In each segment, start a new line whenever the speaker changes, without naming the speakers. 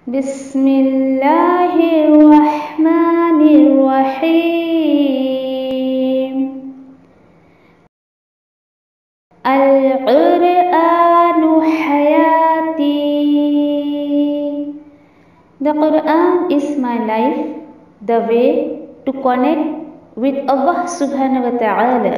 بسم اللہ الرحمن الرحیم القرآن حیاتی. The Quran is my life, the way to connect with Allah subhanahu wa ta'ala.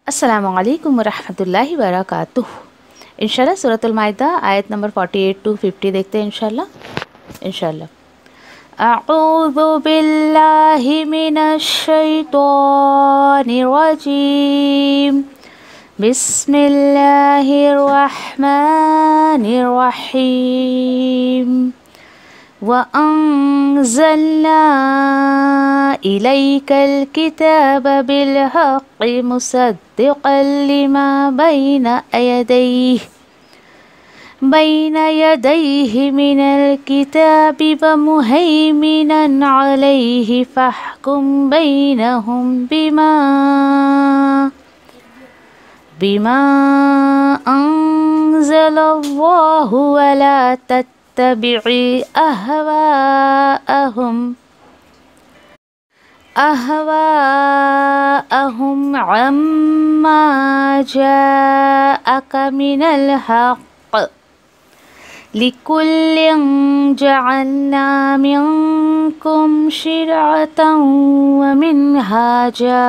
السلام علیکم ورحمۃ اللہ وبرکاتہ. انشاءاللہ سورۃ المائدہ آیت نمبر 48 to 50 دیکھتے ہیں انشاءاللہ. اعوذ باللہ من الشیطان الرجیم. بسم اللہ الرحمن الرحیم. وَأَنزَلْنَا إِلَيْكَ الْكِتَابَ بِالْحَقِّ مُصَدِّقًا لِمَا بَيْنَ يَدَيْهِ مِنَ الْكِتَابِ وَمُهَيْمِنًا عَلَيْهِ فَاحْكُم بَيْنَهُم بِمَا أَنزَلَ اللَّهُ وَلَا تتبعي أهواءهم عما جاءك من الحق لكل جعلنا منكم شرعة ومنهاجا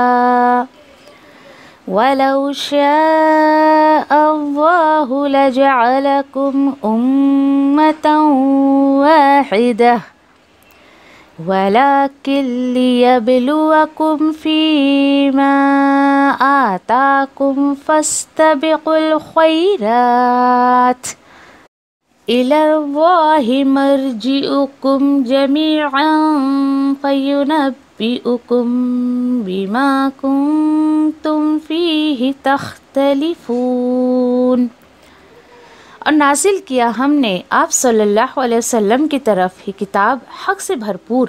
وَلَوْ شَاءَ اللَّهُ لَجَعَلَكُمْ أُمَّةً وَاحِدَةً وَلَكِنْ لِيَبْلُوَكُمْ فِيمَا آتَاكُمْ فَاسْتَبِقُوا الْخَيْرَاتِ إِلَى اللَّهِ مَرْجِعُكُمْ جَمِيعًا فَيُنَبِّئُكُم بِمَا كُنتُمْ فِيهِ تَخْتَلِفُونَ. اور نازل کیا ہم نے آپ صلی اللہ علیہ وسلم کی طرف ہی کتاب حق سے بھرپور،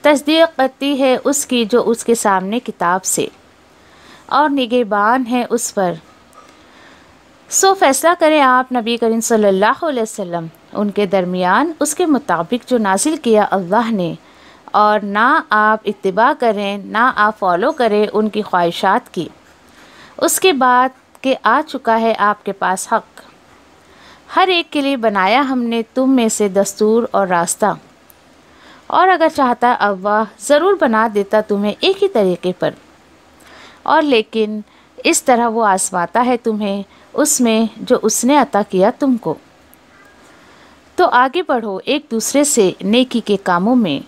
تصدیق کرتی ہے اس کی جو اس کے سامنے کتاب سے، اور نگہبان ہے اس پر. سو فیصلہ کریں آپ نبی کریم صلی اللہ علیہ وسلم ان کے درمیان اس کے مطابق جو نازل کیا اللہ نے، اور نہ آپ اتباع کریں، نہ آپ فالو کریں ان کی خواہشات کی، اس کے بعد کہ آ چکا ہے آپ کے پاس حق. ہر ایک کے لیے بنایا ہم نے تم میں سے دستور اور راستہ، اور اگر چاہتا اللہ ضرور بنا دیتا تمہیں ایک ہی طریقے پر، اور لیکن اس طرح وہ آزماتا ہے تمہیں اس میں جو اس نے عطا کیا تم کو. تو آگے بڑھو ایک دوسرے سے نیکی کے کاموں میں.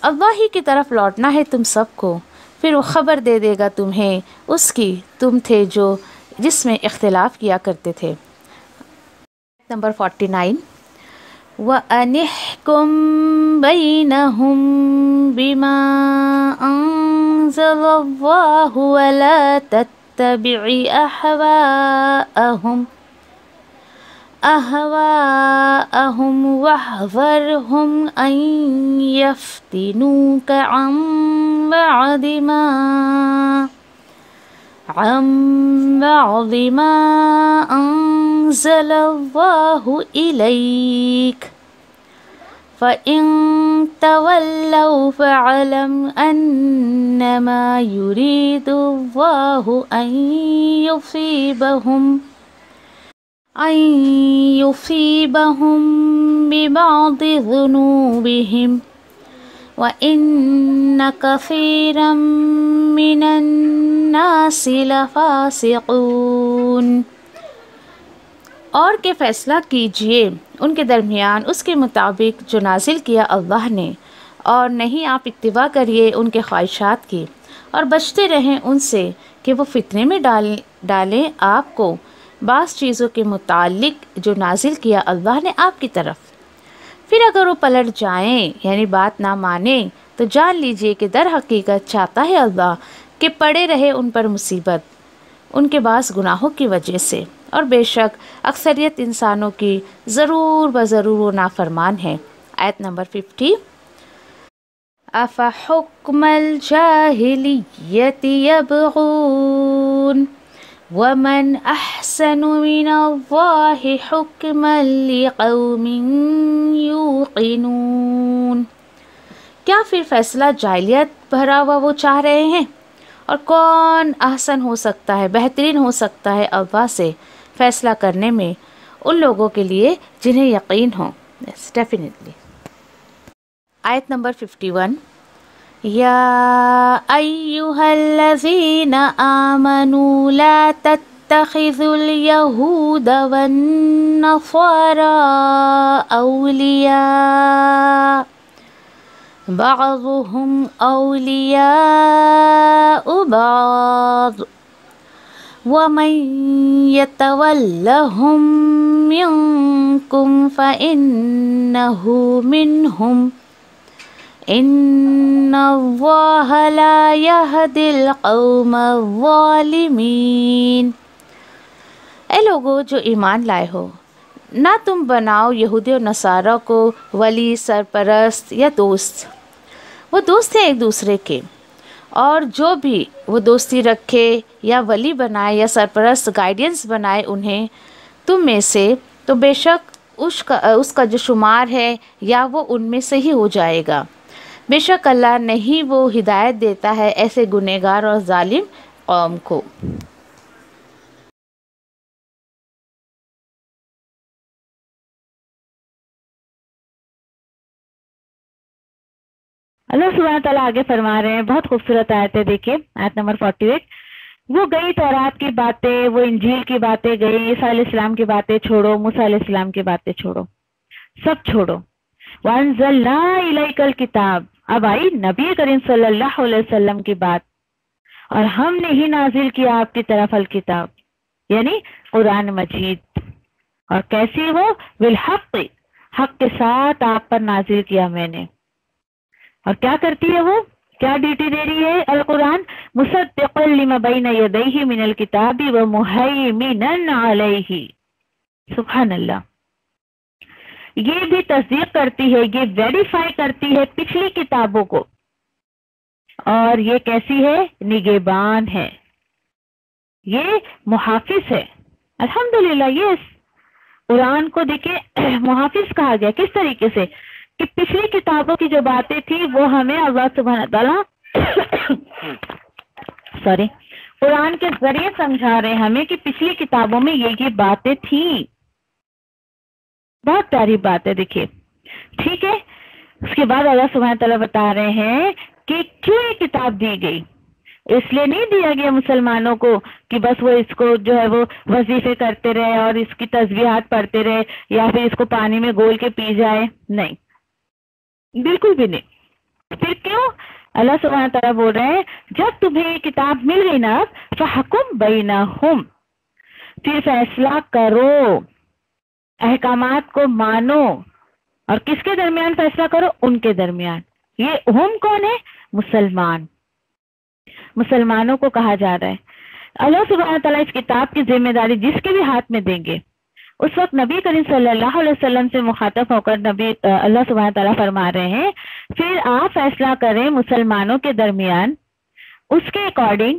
اللہ ہی کی طرف لوٹنا ہے تم سب کو، پھر وہ خبر دے دے گا تمہیں اس کی تم تھے جو جس میں اختلاف کیا کرتے تھے. نمبر 49. وَأَنِحْكُم بَيْنَهُم بِمَا أَنزَلَ اللَّهُ وَلَا تَتَّبِعِ أَهْوَاءَهُمْ وَاحْذَرْهُمْ أَن يَفْتِنُوكَ عَن بَعْضِ مَا أَنزَلَ اللَّهُ إِلَيْكَ فَإِن تَوَلَّوْا فَاعْلَمْ أَنَّمَا يُرِيدُ اللَّهُ أَن يُصِيبَهُم بِبَعْضِ ذُنُوبِهِمْ وَإِنَّ كَثِيرًا مِّنَ النَّاسِ لَفَاسِقُونَ. اور کہ فیصلہ کیجئے ان کے درمیان اس کے مطابق جو نازل کیا اللہ نے، اور نہیں آپ اتباع کریے ان کے خواہشات کی، اور بچتے رہیں ان سے کہ وہ فتنے میں ڈالیں آپ کو بعض چیزوں کے متعلق جو نازل کیا اللہ نے آپ کی طرف. پھر اگر وہ پلٹ جائیں یعنی بات نہ مانیں تو جان لیجئے کہ در حقیقت چاہتا ہے اللہ کہ پڑے رہے ان پر مصیبت ان کے بعض گناہوں کی وجہ سے، اور بے شک اکثریت انسانوں کی ضرور بضرور وہ نافرمان ہے۔ آیت نمبر 50، أَفَحُكْمَ الْجَاهِلِيَّةِ يَبْغُونَ وَمَنْ أَحْسَنُ مِنَ اللَّهِ حُكْمًا لِقَوْمٍ يُوقِنُونَ۔ کیا پھر فیصلہ جاہلیت بھرا ہوا وہ چاہ رہے ہیں؟ اور کون احسن ہو سکتا ہے، بہترین ہو سکتا ہے اللہ سے فیصلہ کرنے میں ان لوگوں کے لیے جنہیں یقین ہو۔ Yes, definitely۔ آیت نمبر 51، یا ایہا الذین آمنوا لا تتخذوا اليہود والنصارى اولیاء بعضهم اولیاء بعض ومن يتولهم منكم فإنه منهم ان اللہ لا یہدی القوم الظالمین۔ اے لوگو جو ایمان لائے ہو، نہ تم بناؤ یہودی اور نصارہ کو ولی، سرپرست یا دوست۔ وہ دوست ہیں ایک دوسرے کے، اور جو بھی وہ دوستی رکھے یا ولی بنائے یا سرپرست گائیڈنس بنائے انہیں تم میں سے، تو بے شک اس کا جو شمار ہے یا وہ ان میں سے ہی ہو جائے گا۔ بے شک اللہ نہیں وہ ہدایت دیتا ہے ایسے گنہگار اور ظالم قوم کو۔
اللہ سبحانہ تعالیٰ آگے فرما رہے ہیں، بہت خوبصورت آیت ہے، دیکھیے آیت نمبر 48۔ وہ گئی تورات کی باتیں، وہ انجیل کی باتیں گئی، عیسیٰ علیہ السلام کی باتیں چھوڑو، موسیٰ علیہ السلام کی باتیں چھوڑو، سب چھوڑو۔ وَأَنزَلْنَا إِلَيْكَ الْكِتَابَ، اب آئی نبی کریم صلی اللہ علیہ وسلم کی بات، اور ہم نے ہی نازل کیا آپ کی طرف الکتاب یعنی قرآن مجید، اور کیسی وہ بالحق، حق کے ساتھ آپ پر نازل کیا میں نے۔ اور کیا کرتی ہے وہ، کیا ڈیوٹی دے رہی ہے القرآن؟ مصدقا لما بین یدیہ من الکتاب ومہیمنا علیہ۔ سبحان اللہ، یہ بھی تصدیق کرتی ہے، یہ ویریفائی کرتی ہے پچھلی کتابوں کو، اور یہ کیسی ہے؟ نگہبان ہے، یہ محافظ ہے۔ الحمدللہ یہ قرآن کو دیکھیں محافظ کہا گیا، کس طریقے سے کہ پچھلی کتابوں کی جو باتیں تھی وہ ہمیں اللہ سبحانہ تعالیٰ قرآن کے ذریعے سمجھا رہے ہیں ہمیں کہ پچھلی کتابوں میں یہ باتیں تھیں۔ بہت پیاری بات ہے، دیکھیے ٹھیک ہے۔ اس کے بعد اللہ سبحانہ تعالیٰ بتا رہے ہیں کہ کیوں یہ کتاب دی گئی۔ اس لیے نہیں دیا گیا مسلمانوں کو کہ بس وہ اس کو جو ہے وہ وظیفے کرتے رہے اور اس کی تسبیحات پڑھتے رہے یا پھر اس کو پانی میں گول کے پی جائے، نہیں، بالکل بھی نہیں۔ پھر کیوں؟ اللہ سبحانہ تعالیٰ بول رہے ہیں جب تمہیں یہ کتاب مل گئی نا فحکم بینہم، پھر فیصلہ کرو، احکامات کو مانو، اور کس کے درمیان فیصلہ کرو؟ ان کے درمیان۔ یہ ہم کون ہے؟ مسلمانوں کو کہا جا رہا ہے۔ اللہ سبحانہ تعالیٰ اس کتاب کی ذمہ داری جس کے بھی ہاتھ میں دیں گے، اس وقت نبی کریم صلی اللہ علیہ وسلم سے مخاطب ہو کر اللہ سبحانہ تعالیٰ فرما رہے ہیں پھر آپ فیصلہ کریں مسلمانوں کے درمیان اس کے اکارڈنگ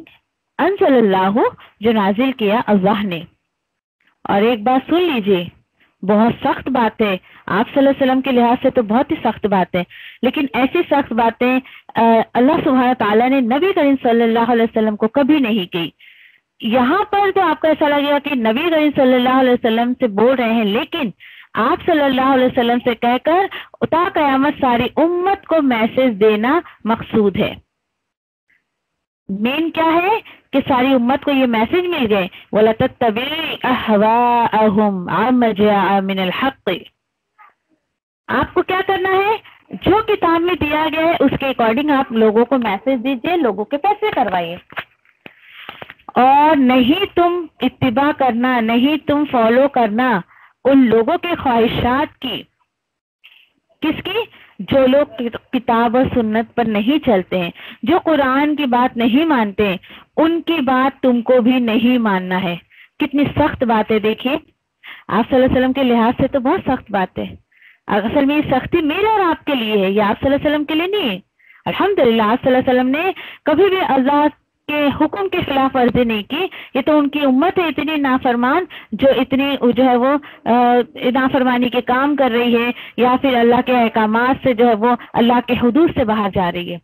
انزل اللہ، جو نازل کیا اللہ نے۔ اور ایک بات سن لیجئے، بہت سخت بات ہے، آپ صلی اللہ علیہ وسلم کے لحاظ سے تو بہت ہی سخت بات ہے، لیکن ایسی سخت باتیں اللہ سبحانہ تعالیٰ نے نبی کریم صلی اللہ علیہ وسلم کو کبھی نہیں کی۔ یہاں پر تو آپ کو ایسا لگے گا کہ نبی کریم صلی اللہ علیہ وسلم سے بول رہے ہیں، لیکن آپ صلی اللہ علیہ وسلم سے کہہ کر تا قیامت ساری امت کو میسج دینا مقصود ہے۔ مین کیا ہے کہ ساری امت کو یہ میسج مل گئے، وَلَتَتَّبِعُوا أَهْوَاءَهُمْ عَمَّا جَاءَ مِنَ الْحَقِّ۔ آپ کو کیا کرنا ہے؟ جو کتاب میں دیا گیا ہے اس کے اکارڈنگ آپ لوگوں کو میسج دیجئے، لوگوں کے فیصلے کروائیے، اور نہیں تم اتباع کرنا، نہیں تم فالو کرنا ان لوگوں کے خواہشات کی کس کی؟ جو لوگ کتاب اور سنت پر نہیں چلتے ہیں، جو قرآن کی بات نہیں مانتے ہیں، ان کی بات تم کو بھی نہیں ماننا ہے۔ کتنی سخت بات ہے، دیکھیے آپ صلی اللہ علیہ وسلم کے لحاظ سے تو بہت سخت بات ہے۔ اصل میں یہ سختی میرے اور آپ کے لیے ہے، یہ آپ صلی اللہ علیہ وسلم کے لیے نہیں ہے۔ الحمدللہ آپ صلی اللہ علیہ وسلم نے کبھی بھی اللہ کے حکم کے خلاف ورزی نہیں کی۔ یہ تو ان کی امت ہے اتنی نافرمان، جو اتنی جو ہے وہ نافرمانی کے کام کر رہی ہے، یا پھر اللہ کے احکامات سے جو ہے وہ اللہ کے حدود سے باہر جا رہی ہے۔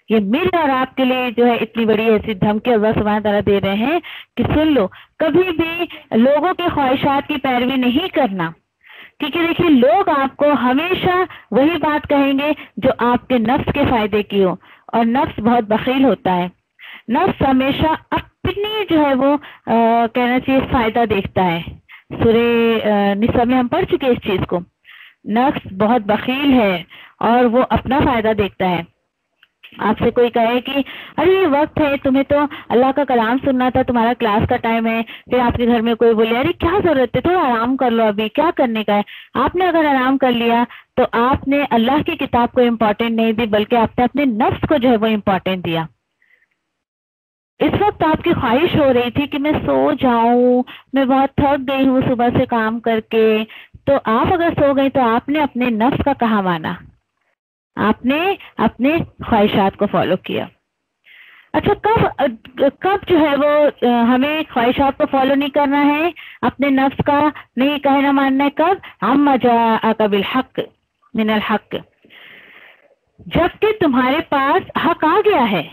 یہ میرے اور آپ کے لیے جو ہے اتنی بڑی ایسی دھمکی اللہ سبحانہ تعالیٰ دے رہے ہیں کہ سن لو، کبھی بھی لوگوں کے خواہشات کی پیروی نہیں کرنا، کیونکہ دیکھیے لوگ آپ کو ہمیشہ وہی بات کہیں گے جو آپ کے نفس کے فائدے کی ہو، اور نفس بہت بخیل ہوتا ہے۔ نفس ہمیشہ اپنی جو ہے وہ کہنا چاہیے فائدہ دیکھتا ہے۔ سورہ نساء میں ہم پڑھ چکے اس چیز کو۔ نفس بہت بخیل ہے اور وہ اپنا فائدہ دیکھتا ہے۔ آپ سے کوئی کہے کہ ارے یہ وقت ہے، تمہیں تو اللہ کا کلام سننا تھا، تمہارا کلاس کا ٹائم ہے، پھر آپ کے گھر میں کوئی بولے ارے کیا ضرورت ہے، تھوڑا آرام کر لو، ابھی کیا کرنے کا ہے۔ آپ نے اگر آرام کر لیا تو آپ نے اللہ کی کتاب کو امپورٹنٹ نہیں دی، بلکہ آپ نے اپنے نفس کو جو ہے وہ امپورٹنٹ دیا۔ اس وقت آپ کی خواہش ہو رہی تھی کہ میں سو جاؤں، میں بہت تھک گئی ہوں صبح سے کام کر کے، تو آپ اگر سو گئی تو آپ نے اپنے نفس کا کہاں مانا، آپ نے اپنے خواہشات کو فالو کیا۔ اچھا کب جو ہے وہ ہمیں خواہشات کو فالو نہیں کرنا ہے، اپنے نفس کا نہیں کہنا ماننا ہے؟ کب؟ اما جاءک بالحق من الحق، جب کہ تمہارے پاس حق آ گیا ہے۔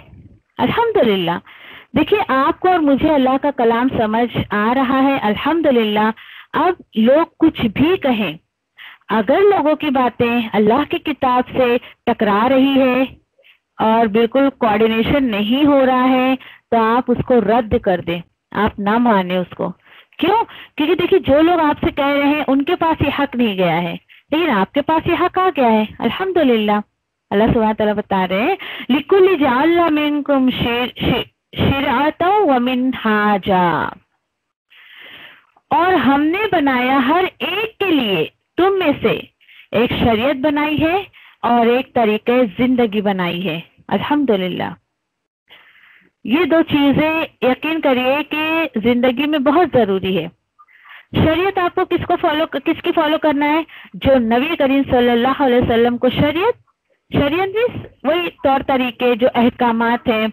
الحمدللہ دیکھیے آپ کو اور مجھے اللہ کا کلام سمجھ آ رہا ہے، الحمدللہ۔ اب لوگ کچھ بھی کہیں، اگر لوگوں کی باتیں اللہ کی کتاب سے ٹکرا رہی ہے اور بالکل کوآرڈینیشن نہیں ہو رہا ہے تو آپ اس کو رد کر دیں، آپ نہ مانیں اس کو۔ کیوں؟ کیونکہ دیکھیے جو لوگ آپ سے کہہ رہے ہیں ان کے پاس یہ حق نہیں گیا ہے، لیکن آپ کے پاس یہ حق آ گیا ہے، الحمدللہ۔ اللہ سبحانہ تعالیٰ بتا رہے ہیں لِكُلِّ جَعَلْنَا مِنْكُمْ شِرْعَةً وَمِنْهَاجًا، اور ہم نے بنایا ہر ایک کے لیے تم میں سے ایک شریعت بنائی ہے اور ایک طریقہ زندگی بنائی ہے۔ الحمدللہ یہ دو چیزیں یقین کریے کہ زندگی میں بہت ضروری ہے۔ شریعت آپ کو کس کی فالو کرنا ہے؟ جو نبی کریم صلی اللہ علیہ وسلم کو شریعت وہی طور طریقے جو احکامات ہیں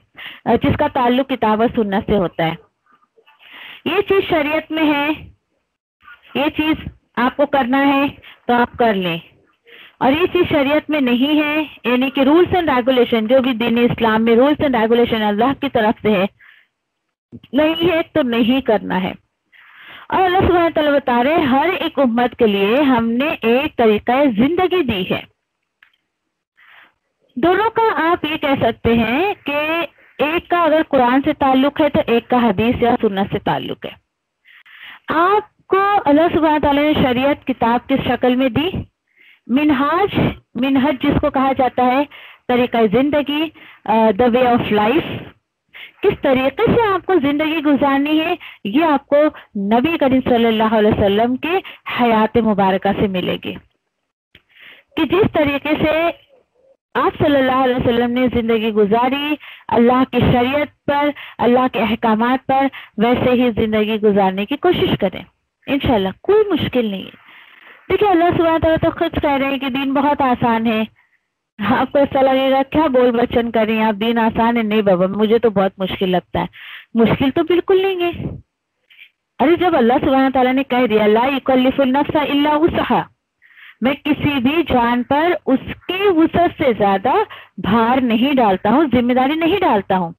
جس کا تعلق کتاب و سنت سے ہوتا ہے، یہ چیز شریعت میں ہے، یہ چیز آپ کو کرنا ہے تو آپ کر لیں، اور یہ چیز شریعت میں نہیں ہے، یعنی کہ رولز اینڈ ریگولیشن جو بھی دین اسلام میں رولز اینڈ ریگولیشن اللہ کی طرف سے ہے نہیں ہے تو نہیں کرنا ہے۔ اور اللہ سبحانہ تعالیٰ بتا رہے ہر ایک امت کے لیے ہم نے ایک طریقہ زندگی دی ہے۔ دونوں کا آپ یہ کہہ سکتے ہیں کہ ایک کا اگر قرآن سے تعلق ہے تو ایک کا حدیث یا سنت سے تعلق ہے۔ آپ کو اللہ سبحانہ تعالیٰ نے شریعت کتاب کس شکل میں دی؟ منہج جس کو کہا جاتا ہے طریقہ زندگی، دا وے آف لائف، کس طریقے سے آپ کو زندگی گزارنی ہے یہ آپ کو نبی کریم صلی اللہ علیہ وسلم کے حیات مبارکہ سے ملے گی، کہ جس طریقے سے آپ صلی اللہ علیہ وسلم نے زندگی گزاری اللہ کی شریعت پر، اللہ کے احکامات پر، ویسے ہی زندگی گزارنے کی کوشش کریں، انشاءاللہ کوئی مشکل نہیں ہے۔ دیکھیں اللہ سبحانہ تعالیٰ تو خود کہہ رہے ہیں کہ دین بہت آسان ہے۔ آپ کو ایسا لگے گا کیا بول بچن کر رہی ہیں آپ، دین آسان ہے؟ نہیں بابا مجھے تو بہت مشکل لگتا ہے۔ مشکل تو بالکل نہیں ہے۔ ارے جب اللہ سبحانہ تعالیٰ نے کہہ دیا لا یکلف النفس الا وسعها، میں کسی بھی جان پر اس کے وسعت سے زیادہ بھار نہیں ڈالتا ہوں، ذمہ داری نہیں ڈالتا ہوں،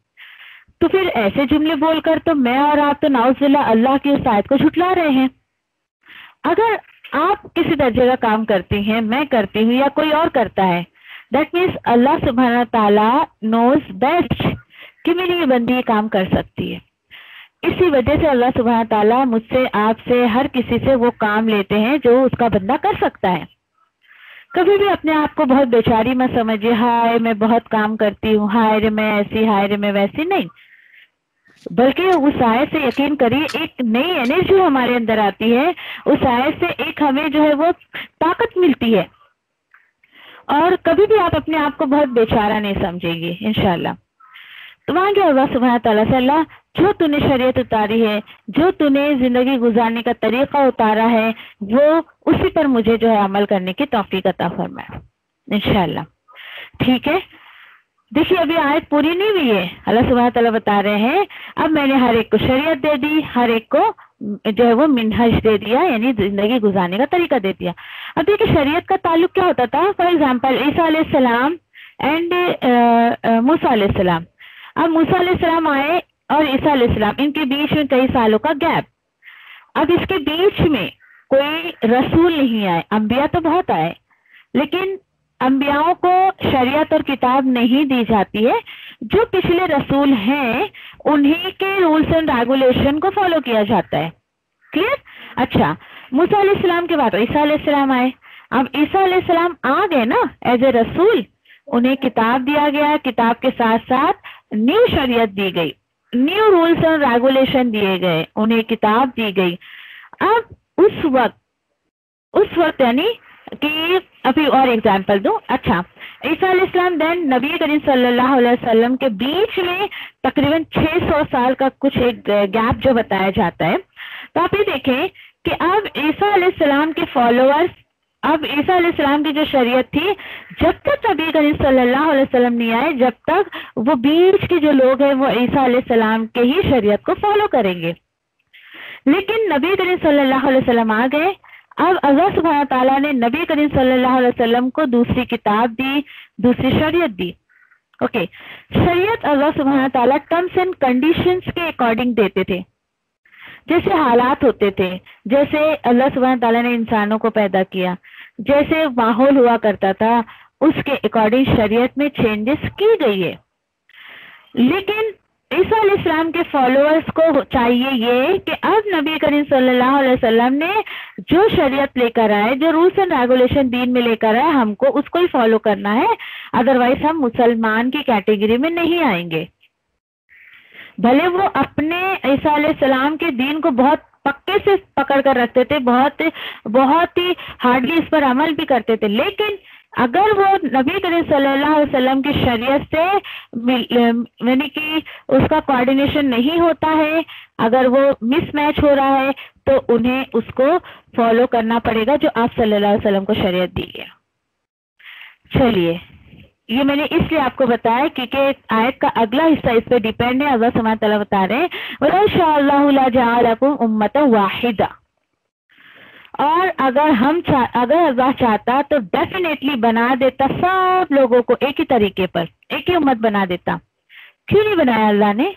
تو پھر ایسے جملے بول کر تو میں اور آپ تو نعوذ باللہ اللہ کی اس آیت کو جھٹلا رہے ہیں۔ اگر آپ کسی درجے کا کام کرتی ہیں، میں کرتی ہوں یا کوئی اور کرتا ہے، دیٹ مینس اللہ سبحانہ تعالیٰ نوز بیسٹ کہ میری یہ بندی یہ کام کر سکتی ہے۔ اسی وجہ سے اللہ سبحانہ تعالیٰ مجھ سے، آپ سے، ہر کسی سے وہ کام لیتے ہیں جو اس کا بندہ کر سکتا ہے۔ کبھی بھی اپنے آپ کو بہت بیچاری مت سمجھے، ہائے میں بہت کام کرتی ہوں، ہائے رے میں ایسی، ہائے رے میں ویسی، نہیں، بلکہ اس آیت سے یقین کریے ایک نئی انرجی ہمارے اندر آتی ہے، اس آیت سے ایک ہمیں جو ہے وہ طاقت ملتی ہے اور کبھی بھی آپ اپنے آپ کو بہت بیچارہ نہیں سمجھے گی انشاءاللہ. تو مانگے اللہ سبحانہ تعالیٰ سے، اللہ جو تو نے شریعت اتاری ہے، جو تو نے زندگی گزارنے کا طریقہ اتارا ہے، وہ اسی پر مجھے جو ہے عمل کرنے کی توفیق عطا فرمائے انشاءاللہ. ٹھیک ہے، دیکھیے ابھی آیت پوری نہیں ہوئی ہے. اللہ سبحانہ تعالیٰ بتا رہے ہیں اب میں نے ہر ایک کو شریعت دے دی، ہر ایک کو جو ہے وہ منہج دے دیا، یعنی زندگی گزارنے کا طریقہ دے دیا. اب دیکھیے شریعت کا تعلق کیا ہوتا تھا. فار ایگزامپل عیسیٰ علیہ السلام اینڈ موسیٰ علیہ السلام. اب موسیٰ علیہ السلام آئے اور عیسیٰ علیہ السلام، ان کے بیچ میں کئی سالوں کا گیپ. اب اس کے بیچ میں کوئی رسول نہیں آئے. انبیاء تو بہت آئے، لیکن انبیاءوں کو شریعت اور کتاب نہیں دی جاتی ہے. جو پچھلے رسول ہیں انہی کے رولز اینڈ ریگولیشن کو فالو کیا جاتا ہے. کلیئر؟ اچھا، موسیٰ علیہ السلام کے بعد عیسیٰ علیہ السلام آئے. اب عیسیٰ علیہ السلام آ گئے نا ایز اے رسول، انہیں کتاب دیا گیا، کتاب کے ساتھ ساتھ نیو شریعت دی گئی، نیو رولز اینڈ ریگولیشن دیے گئے، انہیں کتاب دی گئی. اب اس وقت یعنی کہ ابھی اور ایگزامپل دوں. اچھا، عیسیٰ علیہ السلام دین نبی کریم صلی اللہ علیہ وسلم کے بیچ میں تقریباً 600 سال کا کچھ ایک گیپ جو بتایا جاتا ہے. تو آپ یہ دیکھیں کہ اب عیسیٰ علیہ السلام کے فالوورز، اب عیسیٰ علیہ السلام کی جو شریعت تھی، جب تک نبی کریم صلی اللہ علیہ وسلم نہیں آئے، جب تک وہ بیچ کے جو لوگ ہیں وہ عیسیٰ علیہ السلام کے ہی شریعت کو فالو کریں گے. لیکن نبی کریم صلی اللہ علیہ وسلم آ گئے. اب اللہ سبحانہ تعالیٰ نے نبی کریم صلی اللہ علیہ وسلم کو دوسری کتاب دی، دوسری شریعت دی. اوکے، شریعت اللہ سبحانہ تعالیٰ ٹرمز اینڈ کنڈیشنز کے اکارڈنگ دیتے تھے. جیسے حالات ہوتے تھے، جیسے اللہ سبحانہ تعالیٰ نے انسانوں کو پیدا کیا، جیسے ماحول ہوا کرتا تھا، اس کے اکارڈنگ شریعت میں چینجز کی گئی ہے. لیکن عیسیٰ علیہ السلام کے فالوورز کو چاہیے یہ کہ اب نبی کریم صلی اللہ علیہ وسلم نے جو شریعت لے کر آئے، جو رولز اینڈ ریگولیشن دین میں لے کر آئے، ہم کو اس کو ہی فالو کرنا ہے. ادروائز ہم مسلمان کی کیٹیگری میں نہیں آئیں گے. بھلے وہ اپنے عیسیٰ علیہ السلام کے دین کو بہت پکے سے پکڑ کر رکھتے تھے، بہت ہی ہارڈلی اس پر عمل بھی کرتے تھے، لیکن اگر وہ نبی کریم صلی اللہ علیہ وسلم کی شریعت سے یعنی کہ اس کا کوآرڈینیشن نہیں ہوتا ہے، اگر وہ مس میچ ہو رہا ہے، تو انہیں اس کو فالو کرنا پڑے گا جو آپ صلی اللہ علیہ وسلم کو شریعت دی ہے. چلیے، یہ میں نے اس لیے آپ کو بتایا کیونکہ آیت کا اگلا حصہ اس پہ ڈیپینڈ ہے. اللہ سبحانہ تعالیٰ بتا رہے ہیں وَلَوْ شَاءَ اللَّهُ لَجَعَلَكُمْ أُمَّةً وَاحِدَةً، اور اگر اللہ چاہتا تو ڈیفینیٹلی بنا دیتا سب لوگوں کو ایک ہی طریقے پر، ایک ہی امت بنا دیتا. کیوں نہیں بنایا اللہ نے؟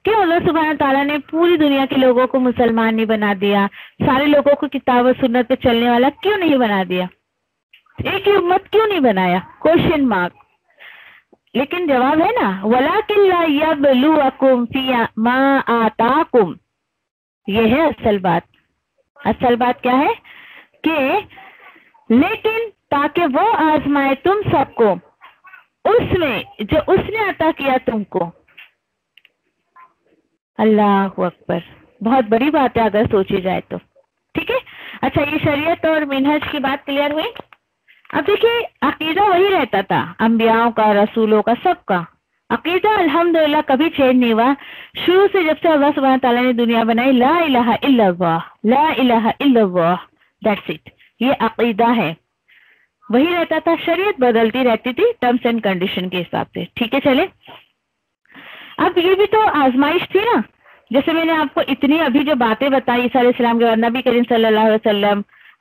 کیوں اللہ سبحانہ تعالیٰ نے پوری دنیا کے لوگوں کو مسلمان نہیں بنا دیا؟ سارے لوگوں کو کتاب و سنت پہ چلنے والا کیوں نہیں بنا دیا؟ ایک ہی امت کیوں نہیں بنایا؟ Question mark. لیکن جواب ہے نا، وَلَٰكِن لَا يَبْلُوَكُمْ فِي مَا آتَاكُمْ. یہ ہے اصل بات. اصل بات کیا ہے کہ لیکن تاکہ وہ آزمائے تم سب کو اس میں جو اس نے عطا کیا تم کو. اللہ اکبر، بہت بڑی بات ہے اگر سوچی جائے تو. ٹھیک ہے، اچھا یہ شریعت اور منہج کی بات کلیئر ہوئی. اب دیکھیے عقیدہ وہی رہتا تھا انبیاءوں کا، رسولوں کا، سب کا عقیدہ الحمدللہ کبھی چینج نہیں ہوا. شروع سے جب سے اللہ سبحانہ تعالیٰ نے دنیا بنائی، لا الہ الا اللہ، لا الہ الا اللہ، دیٹس اٹ. یہ عقیدہ ہے، وہی رہتا تھا. شریعت بدلتی رہتی تھی ٹرمز اینڈ کنڈیشن کے حساب سے. ٹھیک ہے، چلے. اب یہ بھی تو آزمائش تھی نا. جیسے میں نے آپ کو اتنی ابھی جو باتیں بتائی عیسیٰ علیہ السلام کے بعد نبی کریم صلی اللہ علیہ وسلم،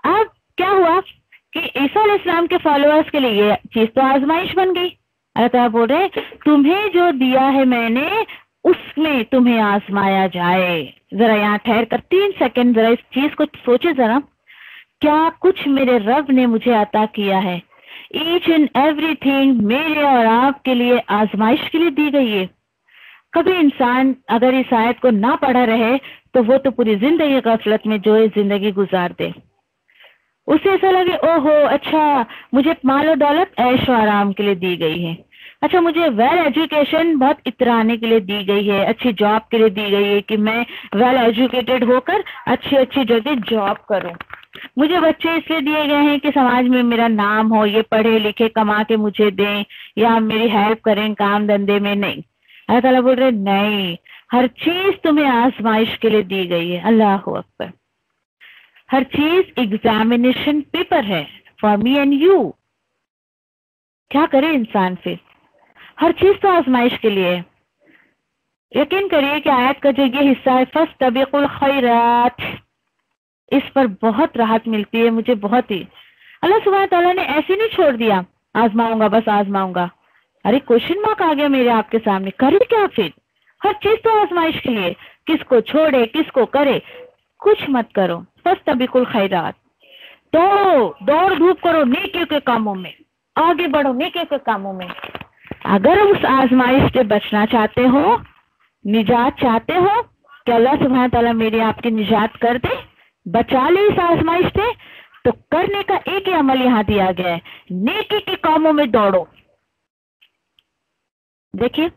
اب کیا ہوا کہ عیسیٰ علیہ السلام کے فالوورز کے لیے یہ چیز تو آزمائش بن گئی. اللہ تعالیٰ بول رہے تمہیں جو دیا ہے میں نے اس میں تمہیں آزمایا جائے. ذرا یہاں ٹھہر کر 3 سیکنڈ ذرا اس چیز کو سوچے. ذرا کیا کچھ میرے رب نے مجھے عطا کیا ہے، ایچ اینڈ ایوری تھنگ میرے اور آپ کے لیے آزمائش کے لیے دی گئی ہے. کبھی انسان اگر اس آیت کو نہ پڑھا رہے تو وہ تو پوری زندگی غفلت میں جو زندگی گزار دے. اسے ایسا لگے او ہو اچھا مجھے مال و دولت عیش و آرام کے لیے دی گئی ہے، اچھا مجھے ویل ایجوکیشن بہت اترانے کے لیے دی گئی ہے، اچھی جاب کے لیے دی گئی ہے کہ میں ویل ایجوکیٹڈ ہو کر اچھی اچھی جگہ جاب کروں. مجھے بچے اس لیے دیے گئے ہیں کہ سماج میں میرا نام ہو، یہ پڑھے لکھے کما کے مجھے دیں یا میری ہیلپ کریں کام دھندے میں. نہیں، اللہ تعالیٰ بول رہے نہیں، ہر چیز تمہیں آزمائش کے لیے دی گئی ہے. اللہ اکبر. ہر چیز ایگزامینیشن پیپر ہے فار می اینڈ یو. کیا کرے انسان پھر؟ ہر چیز تو آزمائش کے لیے. یقین کریے کہ آیت کا جو یہ حصہ ہے فاستبقوا الخیرات، اس پر بہت راحت ملتی ہے مجھے، بہت ہی. اللہ سبحانہ تعالیٰ نے ایسے نہیں چھوڑ دیا آزماؤں گا بس آزماؤں گا. ارے کوشچن مارک آ گیا میرے آپ کے سامنے، کرے کیا پھر؟ ہر چیز تو آزمائش کے لیے. کس کو چھوڑے کس کو کرے، کچھ مت کرو. فاستبقوا الخیرات، دوڑ دھوپ کرو نیکیوں کے کاموں میں، آگے بڑھو نیکیوں کے کاموں میں. اگر اس آزمائش سے بچنا چاہتے ہو، نجات چاہتے ہو کہ اللہ سبحانہ تعالیٰ میری آپ کی نجات کر دے، بچا لے اس آزمائش سے، تو کرنے کا ایک ہی عمل یہاں دیا گیا ہے، نیکی کے کاموں میں دوڑو. دیکھیے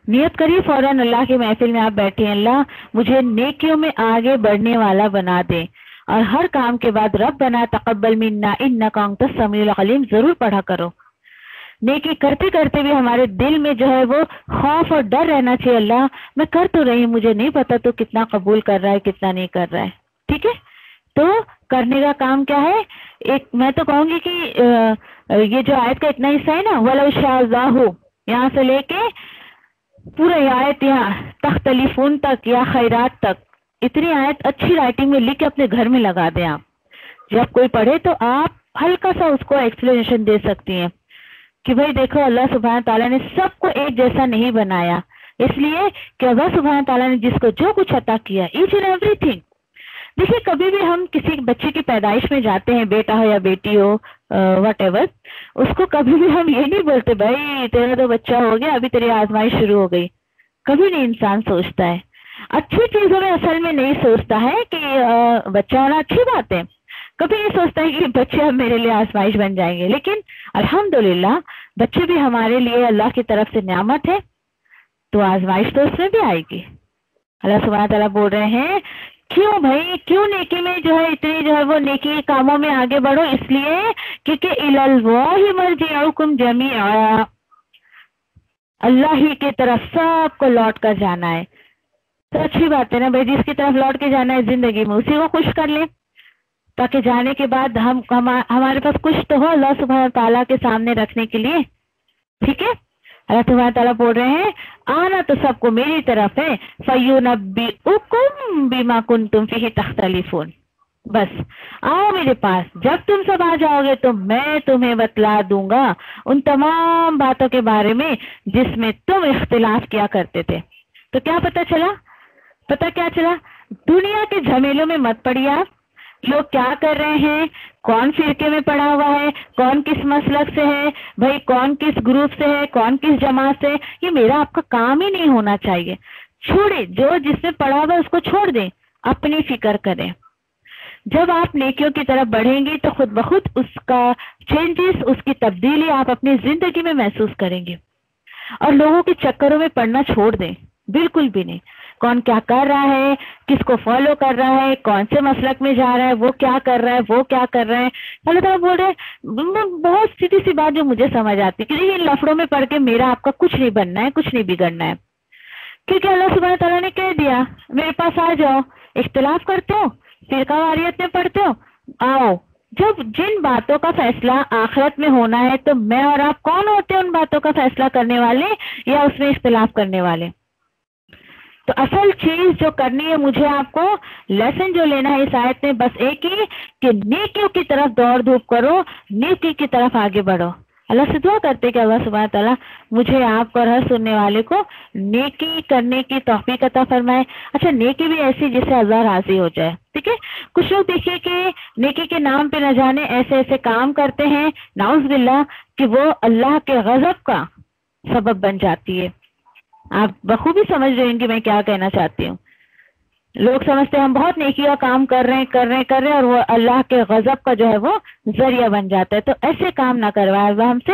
نیت کریے فوراً اللہ کی محفل میں آپ بیٹھے ہیں، اللہ مجھے نیکیوں میں آگے بڑھنے والا بنا دے. اور ہر کام کے بعد ربنا تقبل منا انک انت السمیع العلیم ضرور پڑھا کرو. نیکی کرتے کرتے بھی ہمارے دل میں جو ہے وہ خوف اور ڈر رہنا چاہیے، اللہ میں کر تو رہی ہوں، مجھے نہیں پتا تو کتنا قبول کر رہا ہے کتنا نہیں کر رہا ہے. ٹھیک ہے، تو کرنے کا کام کیا ہے؟ ایک میں تو کہوں گی کہ یہ جو آیت کا اتنا حصہ ہے نا، وَلَوْ شَاءَ اللَّهُ، یہاں سے لے کے پورے آیت یہاں تختلفون تک یا خیرات تک، اتنی آیت اچھی رائٹنگ میں لکھ کے اپنے گھر میں لگا دیں. آپ جب کوئی پڑھے تو آپ ہلکا سا اس کو ایکسپلینیشن دے سکتی ہیں کہ بھائی دیکھو اللہ سبحانہ تعالیٰ نے سب کو ایک جیسا نہیں بنایا، اس لیے کہ اللہ سبحانہ تعالیٰ نے جس کو جو کچھ عطا کیا، ایچ اینڈ ایوری تھنگ. دیکھیے کبھی بھی ہم کسی بچے کی پیدائش میں جاتے ہیں، بیٹا ہو یا بیٹی ہو وٹ ایور، اس کو کبھی بھی ہم یہ نہیں بولتے بھائی تیرا تو بچہ ہو گیا ابھی تیری آزمائش شروع ہو گئی. کبھی نہیں انسان سوچتا ہے، اچھی چیزوں میں اصل میں نہیں سوچتا ہے کہ بچہ ہونا اچھی بات ہے، کبھی نہیں سوچتا ہے کہ بچے اب میرے لیے آزمائش بن جائیں گے. لیکن الحمدللہ بچے بھی ہمارے لیے اللہ کی طرف سے نعمت ہے، تو آزمائش تو اس میں بھی آئے گی. اللہ سبحانہ تعالیٰ بول رہے ہیں کیوں بھائی، کیوں نیکی میں جو ہے اتنی جو ہے وہ نیکی کاموں میں آگے بڑھو؟ اس لیے کیونکہ الی اللہ مرجعکم جمیعا، اللہ ہی کی طرف سب کو لوٹ کر جانا ہے. تو اچھی بات ہے نا بھائی، جس کی طرف لوٹ کے جانا ہے زندگی میں اسی کو خوش کر لیں، تاکہ جانے کے بعد ہمارے پاس کچھ تو ہو اللہ سبحانہ تعالیٰ کے سامنے رکھنے کے لیے. ٹھیک ہے، اللہ سبحانہ تعالیٰ بول رہے ہیں آنا تو سب کو میری طرف ہے، فَيُنَبِّئُكُم بِمَا كُنتُم فِيهِ تَخْتَلِفُونَ. بس آؤ میرے پاس، جب تم سب آ جاؤ گے تو میں تمہیں بتلا دوں گا ان تمام باتوں کے بارے میں جس میں تم اختلاف کیا کرتے تھے. تو کیا پتہ کیا چلا؟ دنیا کے جھمیلوں میں مت پڑیے آپ. لوگ کیا کر رہے ہیں، کون فرقے میں پڑا ہوا ہے، کون کس مسلک سے ہے، بھائی کون کس گروپ سے ہے، کون کس جماعت سے، یہ میرا آپ کا کام ہی نہیں ہونا چاہیے. چھوڑے، جو جس میں پڑا ہوا ہے اس کو چھوڑ دیں، اپنی فکر کریں. جب آپ نیکیوں کی طرف بڑھیں گے تو خود بخود اس کا چینجز، اس کی تبدیلی آپ اپنی زندگی میں محسوس کریں گے. اور لوگوں کے چکروں میں پڑنا چھوڑ دیں، بالکل بھی نہیں. کون کیا کر رہا ہے، کس کو فالو کر رہا ہے، کون سے مسلک میں جا رہا ہے، وہ کیا کر رہا ہے، وہ کیا کر رہے ہیں. اللہ تعالیٰ بول رہے بہت سیدھی سی بات جو مجھے سمجھ آتی ہے کہ ان لفڑوں میں پڑھ کے میرا آپ کا کچھ نہیں بننا ہے، کچھ نہیں بگڑنا ہے. کیونکہ اللہ سبحانہ تعالیٰ نے کہہ دیا میرے پاس آ جاؤ. اختلاف کرتے ہو، فرقہ واریت میں پڑھتے ہو، آؤ. جب جن باتوں کا فیصلہ آخرت میں ہونا ہے تو میں اور آپ کون ہوتے ہیں ان باتوں کا فیصلہ کرنے والے یا اس میں اختلاف کرنے والے؟ تو اصل چیز جو کرنی ہے مجھے آپ کو، لیسن جو لینا ہے اس آیت میں بس ایک ہی کہ نیکیوں کی طرف دوڑ دھوپ کرو، نیکی کی طرف آگے بڑھو. اللہ سے دعا کرتے کہ اللہ سبحانہ تعالیٰ مجھے آپ کو اور ہر سننے والے کو نیکی کرنے کی توفیق عطا فرمائے. اچھا نیکی بھی ایسی جس سے اللہ راضی ہو جائے. ٹھیک ہے، کچھ لوگ دیکھیے کہ نیکی کے نام پہ نہ جانے ایسے ایسے کام کرتے ہیں نعوذ باللہ کہ وہ اللہ کے غضب کا سبب بن جاتی ہے. آپ بخوبی سمجھ رہے ہیں کہ میں کیا کہنا چاہتی ہوں. لوگ سمجھتے ہیں ہم بہت نیکی کا کام کر رہے ہیں اور وہ اللہ کے غضب کا جو ہے وہ ذریعہ بن جاتا ہے. تو ایسے کام نہ کروائے ہم سے.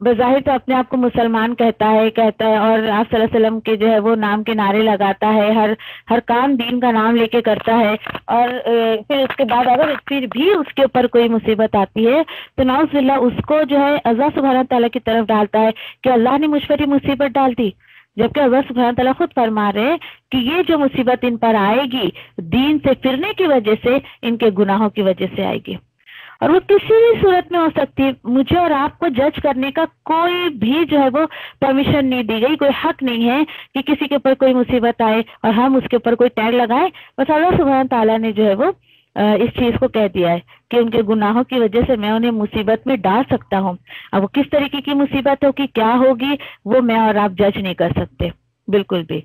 بظاہر تو اپنے آپ کو مسلمان کہتا ہے اور آپ صلی اللہ علیہ وسلم کے جو ہے وہ نام کے نعرے لگاتا ہے، ہر کام دین کا نام لے کے کرتا ہے، اور پھر اس کے بعد اگر پھر بھی اس کے اوپر کوئی مصیبت آتی ہے تو نعوذ باللہ اس کو جو ہے اللہ سبحانہ تعالیٰ کی طرف ڈالتا ہے کہ اللہ نے مجھ پر یہ مصیبت ڈال دی، جبکہ اللہ سبحانہ تعالیٰ خود فرما رہے ہیں کہ یہ جو مصیبت ان پر آئے گی دین سے پھرنے کی وجہ سے، ان کے گناہوں کی وجہ سے آئے گی، اور وہ کسی بھی صورت میں ہو سکتی ہے۔ مجھے اور آپ کو جج کرنے کا کوئی بھی جو ہے وہ پرمیشن نہیں دی گئی، کوئی حق نہیں ہے کہ کسی کے اوپر کوئی مصیبت آئے اور ہم اس کے اوپر کوئی ٹیگ لگائیں۔ بس اللہ سبحانہ تعالیٰ نے جو ہے وہ اس چیز کو کہہ دیا ہے کہ ان کے گناہوں کی وجہ سے میں انہیں مصیبت میں ڈال سکتا ہوں۔ اب وہ کس طریقے کی مصیبت ہوگی، کیا ہوگی، وہ میں اور آپ جج نہیں کر سکتے بالکل بھی۔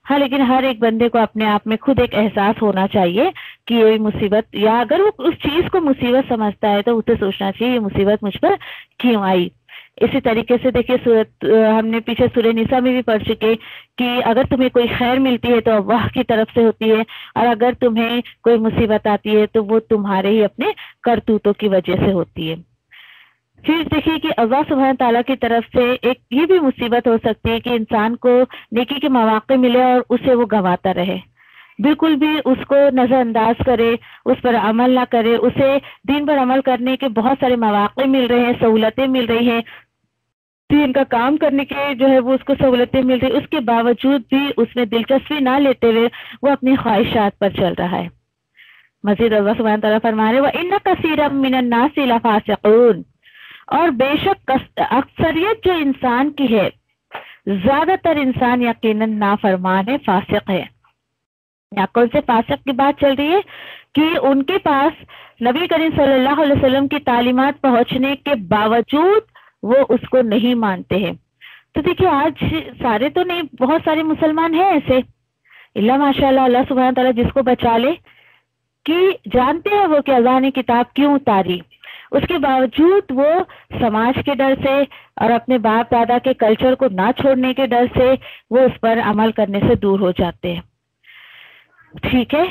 ہاں، لیکن ہر ایک بندے کو اپنے آپ میں خود ایک احساس ہونا چاہیے کہ یہ مصیبت، یا اگر وہ اس چیز کو مصیبت سمجھتا ہے تو اسے سوچنا چاہیے یہ مصیبت مجھ پر کیوں آئی۔ اسی طریقے سے دیکھیے ہم نے پیچھے سورہ نساء میں بھی پڑھ چکے کہ اگر تمہیں کوئی خیر ملتی ہے تو اللہ کی طرف سے ہوتی ہے، اور اگر تمہیں کوئی مصیبت آتی ہے تو وہ تمہارے ہی اپنے کرتوتوں کی وجہ سے ہوتی ہے۔ پھر دیکھیے کہ اللہ سبحانہ تعالیٰ کی طرف سے ایک یہ بھی مصیبت ہو سکتی ہے کہ انسان کو نیکی کے مواقع ملے اور اسے وہ گنواتا رہے، بالکل بھی اس کو نظر انداز کرے، اس پر عمل نہ کرے۔ اسے دین پر عمل کرنے کے بہت سارے مواقع مل رہے ہیں، سہولتیں مل رہی ہیں، دین کا کام کرنے کے جو ہے وہ اس کو سہولتیں مل رہی، اس کے باوجود بھی اس میں دلچسپی نہ لیتے ہوئے وہ اپنی خواہشات پر چل رہا ہے۔ مزید اللہ سبحانہ تعالیٰ فرما رہے وَإِنَّ كَثِيرًا مِّنَ النَّاسِ لَفَاسِقُونَ، اور بے شک اکثریت جو انسان کی ہے، زیادہ تر انسان یقیناً نافرمان ہے، فاسق ہے۔ یا کون سے فاسق کی بات چل رہی ہے کہ ان کے پاس نبی کریم صلی اللہ علیہ وسلم کی تعلیمات پہنچنے کے باوجود وہ اس کو نہیں مانتے ہیں۔ تو دیکھیے آج سارے تو نہیں، بہت سارے مسلمان ہیں ایسے، اللہ ماشاءاللہ، اللہ سبحانہ تعالیٰ جس کو بچا لے، کہ جانتے ہیں وہ کہ اللہ نے کتاب کیوں اتاری، اس کے باوجود وہ سماج کے ڈر سے اور اپنے باپ دادا کے کلچر کو نہ چھوڑنے کے ڈر سے وہ اس پر عمل کرنے سے دور ہو جاتے ہیں۔ ٹھیک ہے،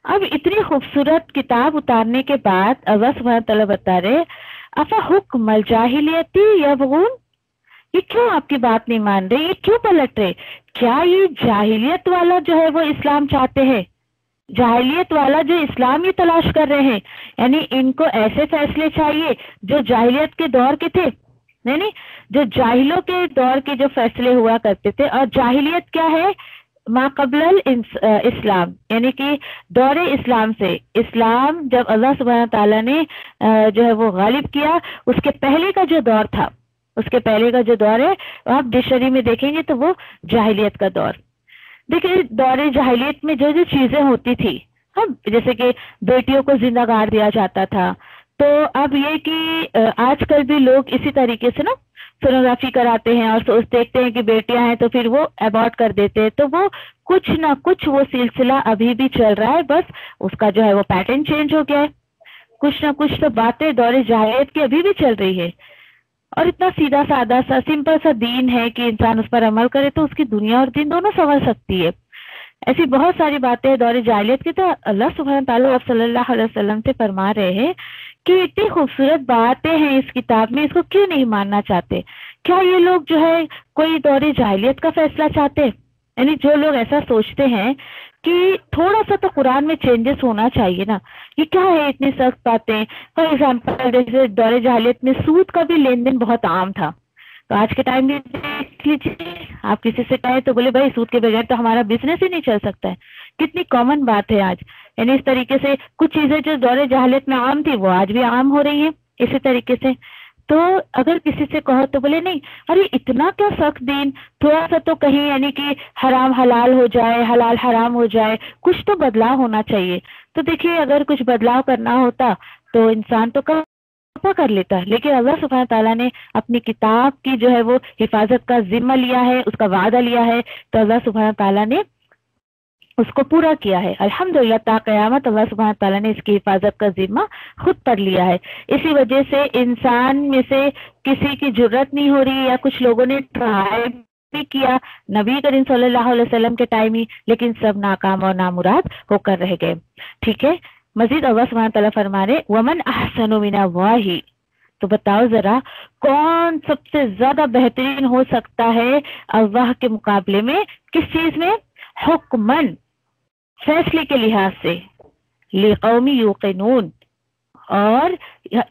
اب اتنی خوبصورت کتاب اتارنے کے بعد اللہ سبحانہ تعالیٰ بتا رہے افا حکم الجاہلیتی یبغون، یہ کیوں آپ کی بات نہیں مان رہے، یہ کیوں پلٹ رہے؟ کیا یہ جاہلیت والا جو ہے وہ اسلام چاہتے ہیں؟ جاہلیت والا جو اسلام یہ تلاش کر رہے ہیں، یعنی ان کو ایسے فیصلے چاہیے جو جاہلیت کے دور کے تھے، نہیں، جو جاہلوں کے دور کے جو فیصلے ہوا کرتے تھے۔ اور جاہلیت کیا ہے؟ ما قبل الاسلام، یعنی کہ دور اسلام سے، اسلام جب اللہ سبحانہ تعالیٰ نے جو ہے وہ غالب کیا، اس کے پہلے کا جو دور تھا، اس کے پہلے کا جو دور ہے آپ ڈکشنری میں دیکھیں گے تو وہ جاہلیت کا دور۔ دیکھیں دور جاہلیت میں جو جو چیزیں ہوتی تھی، جیسے کہ بیٹیوں کو زندہ گاڑ دیا جاتا تھا، تو اب یہ کہ آج کل بھی لوگ اسی طریقے سے نا سونوگرافی کراتے ہیں اور دیکھتے ہیں کہ بیٹیاں ہیں تو پھر وہ ابارٹ کر دیتے ہیں، تو وہ کچھ نہ کچھ وہ سلسلہ ابھی بھی چل رہا ہے، بس اس کا جو ہے وہ پیٹرن چینج ہو گیا ہے، کچھ نہ کچھ تو باتیں دور جاہلیت کی ابھی بھی چل رہی ہے۔ اور اتنا سیدھا سادہ سا سمپل سا دین ہے کہ انسان اس پر عمل کرے تو اس کی دنیا اور دین دونوں سنور سکتی ہے۔ ایسی بہت ساری باتیں دور جاہلیت کی، تو اللہ سبحانہ تعالیٰ صلی اللہ علیہ وسلم سے فرما رہے ہیں کہ اتنی خوبصورت باتیں ہیں اس کتاب میں، اس کو کیوں نہیں ماننا چاہتے؟ کیا یہ لوگ جو ہے کوئی دور جاہلیت کا فیصلہ چاہتے؟ یعنی جو لوگ ایسا سوچتے ہیں کہ تھوڑا سا تو قرآن میں چینجز ہونا چاہیے نا، یہ کیا ہے اتنی سخت باتیں؟ فار ایگزامپل جیسے دور جاہلیت میں سود کا بھی لین دین بہت عام تھا، تو آج کے ٹائم میں دیکھ لیجیے، آپ کسی سے کہیں تو بولے بھائی سود کے بغیر تو ہمارا بزنس ہی نہیں چل سکتا ہے، کتنی کامن بات ہے آج۔ یعنی اس طریقے سے کچھ چیزیں جو دور جاہلیت میں عام تھی وہ آج بھی عام ہو رہی ہیں اسی طریقے سے۔ تو اگر کسی سے کہو تو بولے نہیں، ارے اتنا کیا سخت دین، تھوڑا سا تو کہیں یعنی کہ حرام حلال ہو جائے، حلال حرام ہو جائے، کچھ تو بدلاؤ ہونا چاہیے۔ تو دیکھیے اگر کچھ بدلاؤ کرنا ہوتا تو انسان تو کر لیتا ہے، لیکن اللہ سبحانہ تعالیٰ نے اپنی کتاب کی جو ہے وہ حفاظت کا ذمہ لیا ہے، اس کا وعدہ لیا ہے، تو اللہ سبحانہ تعالیٰ نے اس کو پورا کیا ہے۔ الحمدللہ تا قیامت اللہ سبحانہ تعالیٰ نے اس کی حفاظت کا ذمہ خود پر لیا ہے۔ اسی وجہ سے انسان میں سے کسی کی جرت نہیں ہو رہی، یا کچھ لوگوں نے ٹرائی بھی کیا نبی کریم صلی اللہ علیہ وسلم کے ٹائم ہی، لیکن سب ناکام اور نامراد ہو کر رہ گئے۔ ٹھیک ہے، مزید اللہ سبحانہ تعالیٰ فرما رہے وَمَنْ أَحْسَنُ مِنَ اللَّهِ تو بتاؤ ذرا کون سب سے زیادہ بہترین ہو سکتا ہے اللہ کے مقابلے میں؟ کس چیز میں؟ حکمن، فیصلے کے لحاظ سے، لقوم یوقنون، اور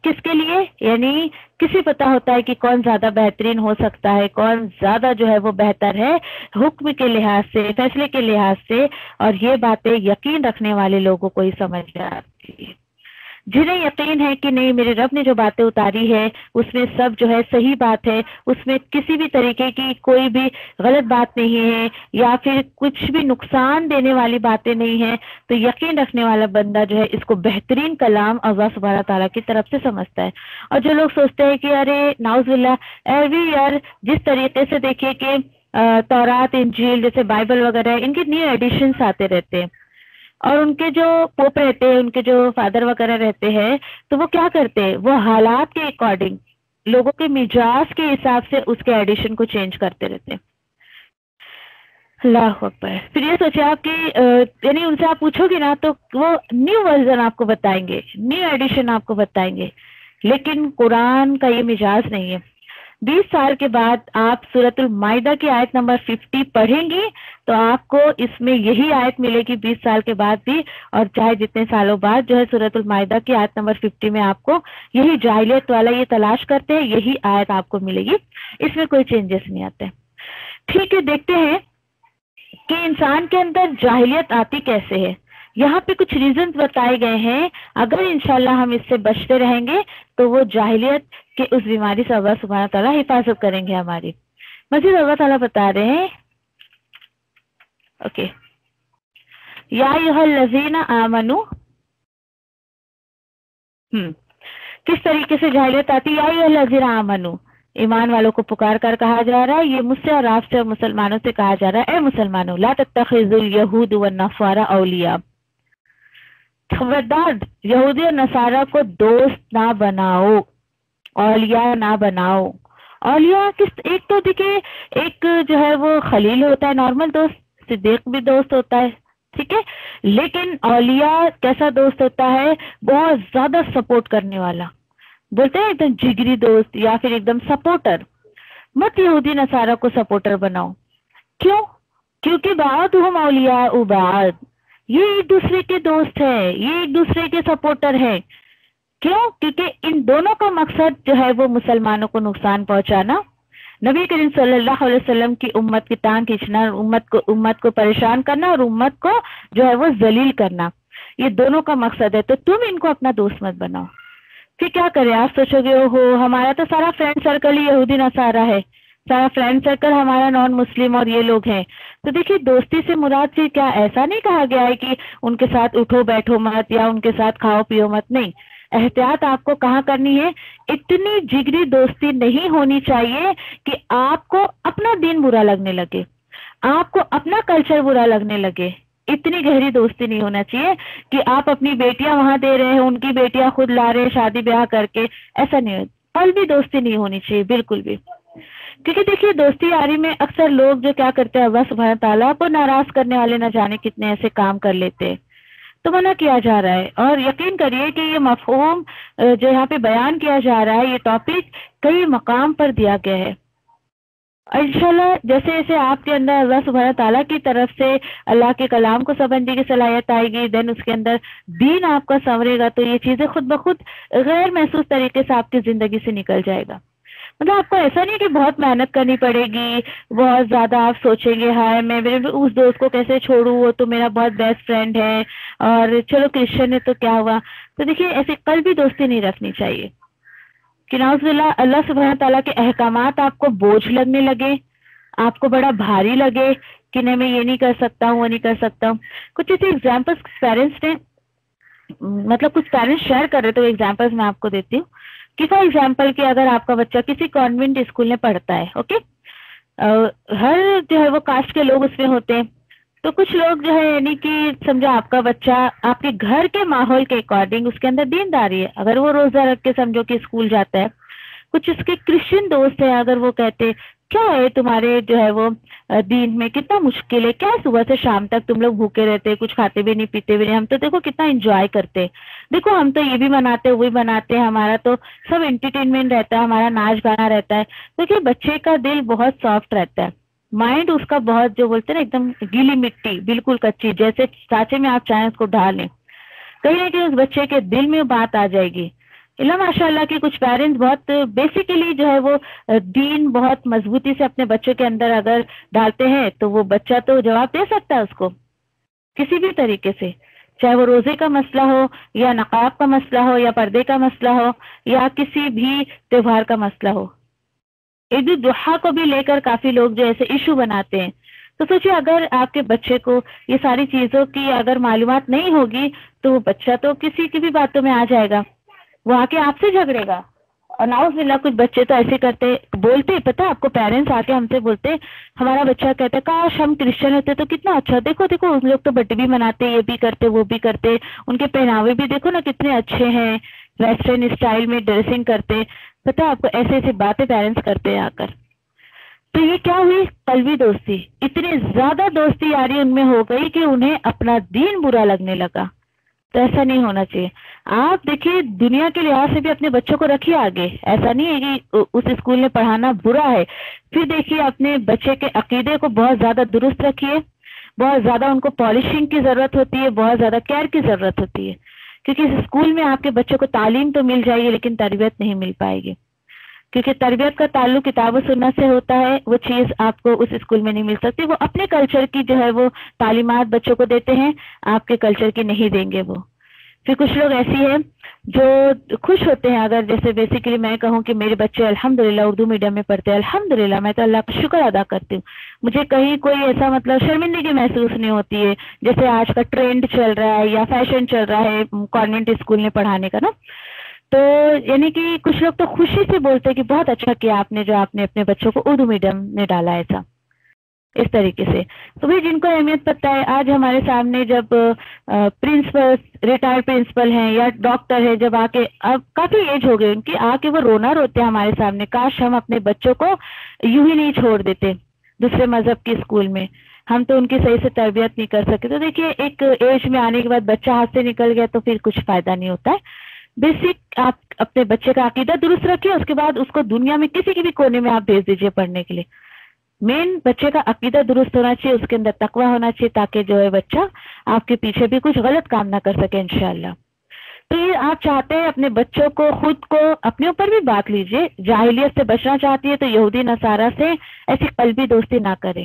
کس کے لیے؟ یعنی کسی پتہ ہوتا ہے کہ کون زیادہ بہترین ہو سکتا ہے، کون زیادہ جو ہے وہ بہتر ہے حکم کے لحاظ سے، فیصلے کے لحاظ سے، اور یہ باتیں یقین رکھنے والے لوگوں کو ہی سمجھ آتی ہے، جنہیں یقین ہے کہ نہیں میرے رب نے جو باتیں اتاری ہے اس میں سب جو ہے صحیح بات ہے، اس میں کسی بھی طریقے کی کوئی بھی غلط بات نہیں ہے یا پھر کچھ بھی نقصان دینے والی باتیں نہیں ہیں، تو یقین رکھنے والا بندہ جو ہے اس کو بہترین کلام اللہ سبحانہ تعالیٰ کی طرف سے سمجھتا ہے۔ اور جو لوگ سوچتے ہیں کہ ارے نعوذ باللہ ایوری ایئر جس طریقے سے دیکھیے کہ تورات، انجیل جیسے بائبل وغیرہ ان کے نیو ایڈیشنز آتے رہتے ہیں، اور ان کے جو پوپ رہتے ہیں، ان کے جو فادر وغیرہ رہتے ہیں، تو وہ کیا کرتے ہیں؟ وہ حالات کے اکارڈنگ، لوگوں کے مزاج کے حساب سے اس کے ایڈیشن کو چینج کرتے رہتے ہیں۔ اللہ اکبر۔ پھر یہ سوچے آپ کہ یعنی ان سے آپ پوچھو گے نا تو وہ نیو ورژن آپ کو بتائیں گے، نیو ایڈیشن آپ کو بتائیں گے، لیکن قرآن کا یہ مزاج نہیں ہے۔ 20 سال کے بعد آپ سورۃ المائدہ کی آیت نمبر 50 پڑھیں گی تو آپ کو اس میں یہی آیت ملے گی 20 سال کے بعد بھی، اور چاہے جتنے سالوں بعد جو ہے سورۃ المائدہ کی آیت نمبر 50 میں آپ کو یہی جاہلیت والا یہ تلاش کرتے ہیں، یہی آیت آپ کو ملے گی، اس میں کوئی چینجز نہیں آتے۔ ٹھیک ہے، دیکھتے ہیں کہ انسان کے اندر جاہلیت آتی کیسے ہے۔ یہاں پہ کچھ ریزنز بتائے گئے ہیں، اگر انشاءاللہ ہم اس سے بچتے رہیں گے تو وہ جاہلیت کہ اس بیماری سے اللہ سبحانہ تعالیٰ حفاظت کریں گے ہماری۔ مزید اللہ تعالیٰ بتا رہے ہیں اوکے یا ایھا الذین آمنو، کس طریقے سے جاہلیت آتی؟ یا ایھا الذین آمنو، ایمان والوں کو پکار کر کہا جا رہا ہے، یہ مجھ سے اور آپ سے اور مسلمانوں سے کہا جا رہا ہے، اے مسلمانوں لا تتخذوا الیہود والنصارى اولیاء، خبردار یہودی اور نصارہ کو دوست نہ بناؤ، اولیاء نہ بناؤ۔ اولیاء کس؟ ایک تو دیکھیں ایک جو ہے وہ خلیل ہوتا ہے، نارمل دوست، صدیق بھی دوست ہوتا ہے، ٹھیک ہے، لیکن اولیاء کیسا دوست ہوتا ہے؟ بہت زیادہ سپورٹ کرنے والا، بولتے ہیں ایک دم جگری دوست یا پھر ایک دم سپورٹر۔ مت یہودی نصارہ کو سپورٹر بناؤ، کیوں؟ کیونکہ بعضهم اولیاء بعض، یہ ایک دوسرے کے دوست ہے، یہ ایک دوسرے کے سپورٹر ہے۔ کیوں؟ کیونکہ ان دونوں کا مقصد جو ہے وہ مسلمانوں کو نقصان پہنچانا، نبی کریم صلی اللہ علیہ وسلم کی امت کی ٹانگ کھینچنا، امت کو پریشان کرنا اور امت کو جو ہے وہ ذلیل کرنا، یہ دونوں کا مقصد ہے۔ تو تم ان کو اپنا دوست مت بناؤ۔ پھر کیا کریں؟ آپ سوچو گے اوہو ہمارا تو سارا فرینڈ سرکل ہی یہودی نصارہ ہے، سارا فرینڈ سرکل ہمارا نان مسلم اور یہ لوگ ہیں۔ تو دیکھیے دوستی سے مراد سے کیا ایسا نہیں کہا گیا ہے کہ ان کے ساتھ اٹھو بیٹھو مت یا ان کے ساتھ کھاؤ پیو مت، نہیں، احتیاط آپ کو کہاں کرنی ہے؟ اتنی جگری دوستی نہیں ہونی چاہیے کہ آپ کو اپنا دین برا لگنے لگے، آپ کو اپنا کلچر برا لگنے لگے۔ اتنی گہری دوستی نہیں ہونا چاہیے کہ آپ اپنی بیٹیاں وہاں دے رہے ہیں، ان کی بیٹیاں خود لا رہے ہیں شادی بیاہ کر کے، ایسا نہیں ہو، پل بھی دوستی نہیں ہونی چاہیے بالکل بھی۔ کیونکہ دیکھیے دوستی یاری میں اکثر لوگ جو کیا کرتے ہیں، اللہ سبحانہ تعالیٰ کو ناراض کرنے والے نہ جانے کتنے ایسے کام کر لیتے ہیں، تو منع کیا جا رہا ہے۔ اور یقین کریے کہ یہ مفہوم جو یہاں پہ بیان کیا جا رہا ہے، یہ ٹاپک کئی مقام پر دیا گیا ہے۔ انشاءاللہ جیسے جیسے آپ کے اندر اللہ سبحانہ تعالیٰ کی طرف سے اللہ کے کلام کو سمجھنے کی صلاحیت آئے گی، دین اس کے اندر دین آپ کا سنورے گا، تو یہ چیزیں خود بخود غیر محسوس طریقے سے آپ کی زندگی سے نکل جائے گا۔ مطلب آپ کو ایسا نہیں کہ بہت محنت کرنی پڑے گی، بہت زیادہ آپ سوچیں گے ہائے میں اس دوست کو کیسے چھوڑوں، وہ تو میرا بہت بیسٹ فرینڈ ہے اور چلو کرسچن ہے تو کیا ہوا۔ تو دیکھیے ایسے قلبی دوستی نہیں رکھنی چاہیے کہ نعوذ باللہ اللہ سبحانہ تعالیٰ کے احکامات آپ کو بوجھ لگنے لگے، آپ کو بڑا بھاری لگے کہ نہیں میں یہ نہیں کر سکتا ہوں، وہ نہیں کر سکتا ہوں۔ کچھ ایسے ایگزامپلس پیرنٹس نے مطلب کچھ پیرنٹس شیئر کر رہے تو ایگزامپلس میں آپ کو دیتی ہوں کہ فار ایگزامپل کہ اگر آپ کا بچہ کسی کانوینٹ اسکول میں پڑھتا ہے، اوکے، ہر جو ہے وہ کاسٹ کے لوگ اس میں ہوتے ہیں، تو کچھ لوگ جو ہے یعنی کہ سمجھو آپ کا بچہ آپ کے گھر کے ماحول کے اکارڈنگ اس کے اندر دینداری ہے، اگر وہ روزہ رکھ کے سمجھو کہ اسکول جاتا ہے، کچھ اس کے کرسچن دوست ہیں، اگر وہ کہتے کیا ہے تمہارے جو ہے وہ دین میں کتنا مشکل ہے، کیا صبح سے شام تک تم لوگ بھوکے رہتے، کچھ کھاتے بھی نہیں پیتے بھی نہیں. ہم تو دیکھو کتنا انجوائے کرتے، دیکھو ہم تو یہ بھی بناتے وہی بناتے، ہمارا تو سب انٹرٹینمنٹ رہتا ہے، ہمارا ناچ گانا رہتا ہے. دیکھیے بچے کا دل بہت سافٹ رہتا ہے، مائنڈ اس کا بہت جو بولتے ہیں نا ایک دم گیلی مٹی، بالکل کچی، جیسے سانچے میں آپ چاہیں اس کو ڈالیں، کہیں نہ کہیں اس بچے کے دل میں بات آ جائے گی. ماشاء اللہ کے کچھ پیرنٹس بہت بیسیکلی جو ہے وہ دین بہت مضبوطی سے اپنے بچوں کے اندر اگر ڈالتے ہیں تو وہ بچہ تو جواب دے سکتا ہے اس کو کسی بھی طریقے سے، چاہے وہ روزے کا مسئلہ ہو یا نقاب کا مسئلہ ہو یا پردے کا مسئلہ ہو یا کسی بھی تہوار کا مسئلہ ہو. عید الضحیٰ کو بھی لے کر کافی لوگ جو ایسے ایشو بناتے ہیں. تو سوچیے اگر آپ کے بچے کو یہ ساری چیزوں کی اگر معلومات نہیں ہوگی تو وہ بچہ تو کسی کی بھی باتوں میں آ جائے گا، وہ آ کے آپ سے جھگڑے گا. اور ناؤز باللہ کچھ بچے تو ایسے کرتے بولتے، پتہ آپ کو پیرنٹس آ کے ہم سے بولتے، ہمارا بچہ کہتا ہے کاش ہم کرسچن ہوتے تو کتنا اچھا، دیکھو دیکھو ان لوگ تو برتھ ڈے بھی مناتے، یہ بھی کرتے وہ بھی کرتے، ان کے پہناوے بھی دیکھو نا کتنے اچھے ہیں، ویسٹرن اسٹائل میں ڈریسنگ کرتے. پتہ آپ کو ایسے ایسے باتیں پیرنٹس کرتے ہیں آ کر. تو یہ کیا ہوئی؟ قلبی دوستی، اتنی زیادہ دوستی یاری ان میں ہو گئی کہ انہیں اپنا دین برا لگنے لگا. تو ایسا نہیں ہونا چاہیے. آپ دیکھیے دنیا کے لحاظ سے بھی اپنے بچوں کو رکھیے آگے، ایسا نہیں ہے کہ اس اسکول میں پڑھانا برا ہے. پھر دیکھیے اپنے بچے کے عقیدے کو بہت زیادہ درست رکھیے، بہت زیادہ ان کو پالشنگ کی ضرورت ہوتی ہے، بہت زیادہ کیئر کی ضرورت ہوتی ہے، کیونکہ اس اسکول میں آپ کے بچوں کو تعلیم تو مل جائے گی لیکن تربیت نہیں مل پائے گی، کیونکہ تربیت کا تعلق کتاب و سنت سے ہوتا ہے. وہ چیز آپ کو اس اسکول میں نہیں مل سکتی. وہ اپنے کلچر کی جو ہے وہ تعلیمات بچوں کو دیتے ہیں، آپ کے کلچر کی نہیں دیں گے. وہ پھر کچھ لوگ ایسی ہیں جو خوش ہوتے ہیں، اگر جیسے بیسیکلی میں کہوں کہ میرے بچے الحمدللہ اردو میڈیم میں پڑھتے ہیں، الحمدللہ میں تو اللہ کا شکر ادا کرتی ہوں، مجھے کہیں کوئی ایسا مطلب شرمندگی محسوس نہیں ہوتی ہے جیسے آج کا ٹرینڈ چل رہا ہے یا فیشن چل رہا ہے کانوینٹ اسکول میں پڑھانے کا نا. تو یعنی کہ کچھ لوگ تو خوشی سے بولتے ہیں کہ بہت اچھا کیا آپ نے جو آپ نے اپنے بچوں کو اردو میڈیم میں ڈالا ایسا اس طریقے سے. تو بھائی جن کو اہمیت پتہ ہے، آج ہمارے سامنے جب پرنسپل ریٹائرڈ پرنسپل ہیں یا ڈاکٹر ہے، جب آ کے اب کافی ایج ہو گئی ان کی، آ کے وہ رونا روتے ہیں ہمارے سامنے، کاش ہم اپنے بچوں کو یوں ہی نہیں چھوڑ دیتے دوسرے مذہب کے اسکول میں، ہم تو ان کی صحیح سے تربیت نہیں کر سکے. تو دیکھیے ایک ایج میں آنے کے بعد بچہ ہاتھ سے نکل گیا تو پھر کچھ فائدہ نہیں ہوتا ہے. بیسک آپ اپنے بچے کا عقیدہ درست رکھیے، اس کے بعد اس کو دنیا میں کسی کی بھی کونے میں آپ بھیج دیجیے پڑھنے کے لیے. مین بچے کا عقیدہ درست ہونا چاہیے، اس کے اندر تقوی ہونا چاہیے تاکہ جو ہے بچہ آپ کے پیچھے بھی کچھ غلط کام نہ کر سکے انشاءاللہ. تو یہ آپ چاہتے ہیں اپنے بچوں کو، خود کو، اپنے اوپر بھی بات لیجیے. جاہلیت سے بچنا چاہتی ہے تو یہودی نصارہ سے ایسی قلبی دوستی نہ کرے.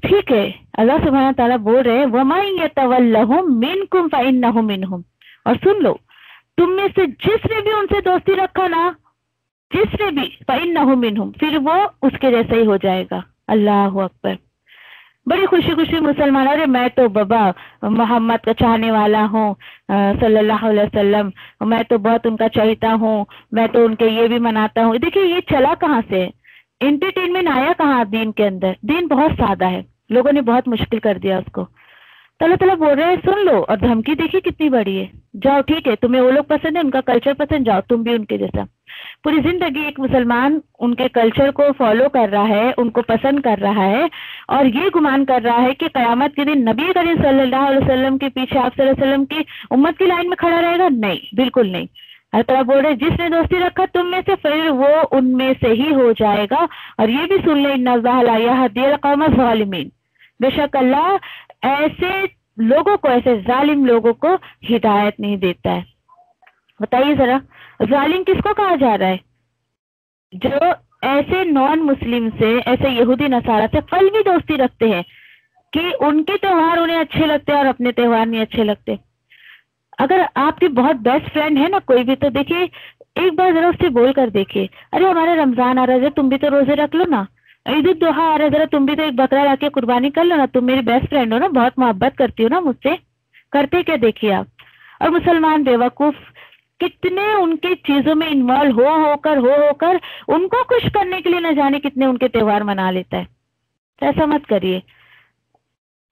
ٹھیک ہے، اللہ سبحانہ تعالیٰ بول رہے وَمَن يَتَوَلَّهُم مِّنكُمْ فَإِنَّهُ مِنْهُمْ. اور سن لو، تم میں سے جس نے بھی ان سے دوستی رکھا نا، جس نے بھی فَإِنَّهُ مِنْهُمْ، پھر وہ اس کے جیسا ہی ہو جائے گا. اللہ اکبر. بڑی خوشی خوشی مسلمان، ارے میں تو بابا محمد کا چاہنے والا ہوں صلی اللہ علیہ وسلم، میں تو بہت ان کا چاہتا ہوں، میں تو ان کے یہ بھی مناتا ہوں. دیکھیے یہ چلا کہاں سے، انٹرٹینمنٹ آیا کہاں دین کے اندر. دین بہت سادہ ہے، لوگوں نے بہت مشکل کر دیا اس کو. تو اللہ تعالیٰ بول رہے ہیں سن لو، اور دھمکی دیکھیے کتنی بڑی ہے. جاؤ ٹھیک ہے، تمہیں وہ لوگ پسند ہے، ان کا کلچر پسند، جاؤ تم بھی ان کے جیسا. پوری زندگی ایک مسلمان ان کے کلچر کو فالو کر رہا ہے، ان کو پسند کر رہا ہے، اور یہ گمان کر رہا ہے کہ قیامت کے دن نبی کریم صلی اللہ علیہ وسلم کے پیچھے آپ صلی اللہ علیہ وسلم کی امت کی لائن میں کھڑا رہے گا. نہیں، بالکل نہیں. اللہ تعالیٰ بول رہے جس نے دوستی رکھا تم میں سے پھر وہ ان میں سے ہی ہو جائے گا. اور یہ بھی سن لیں ان اللہ لا یہدی القوم الظالمین، بے شک اللہ ایسے لوگوں کو، ایسے ظالم لوگوں کو ہدایت نہیں دیتا ہے. بتائیے ذرا ظالم کس کو کہا جا رہا ہے؟ جو ایسے نان مسلم سے، ایسے یہودی نصارہ سے قلبی دوستی رکھتے ہیں کہ ان کے تہوار انہیں اچھے لگتے ہیں اور اپنے تہوار نہیں اچھے لگتے. اگر آپ کی بہت بیسٹ فرینڈ ہے نا کوئی بھی، تو دیکھیے ایک بار ذرا اس سے بول کر دیکھیے، ارے ہمارا رمضان آ رہا ہے، تم بھی تو روزے رکھ لو نا. عید الضحیٰ آ رہا ہے، ذرا تم بھی تو ایک بکرا لا کے قربانی کر لو نا، تم میری بیسٹ فرینڈ ہو نا، بہت محبت کرتی ہو نا مجھ سے. کرتے کیا دیکھیے آپ. اور مسلمان بیوقوف کتنے ان کی چیزوں میں انوالو ہو کر ان کو خوش کرنے کے لیے نہ جانے کتنے ان کے تہوار منا لیتا ہے. تو ایسا مت کریے.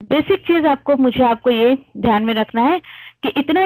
بیسک چیز مجھے آپ کو یہ دھیان میں رکھنا ہے کہ اتنا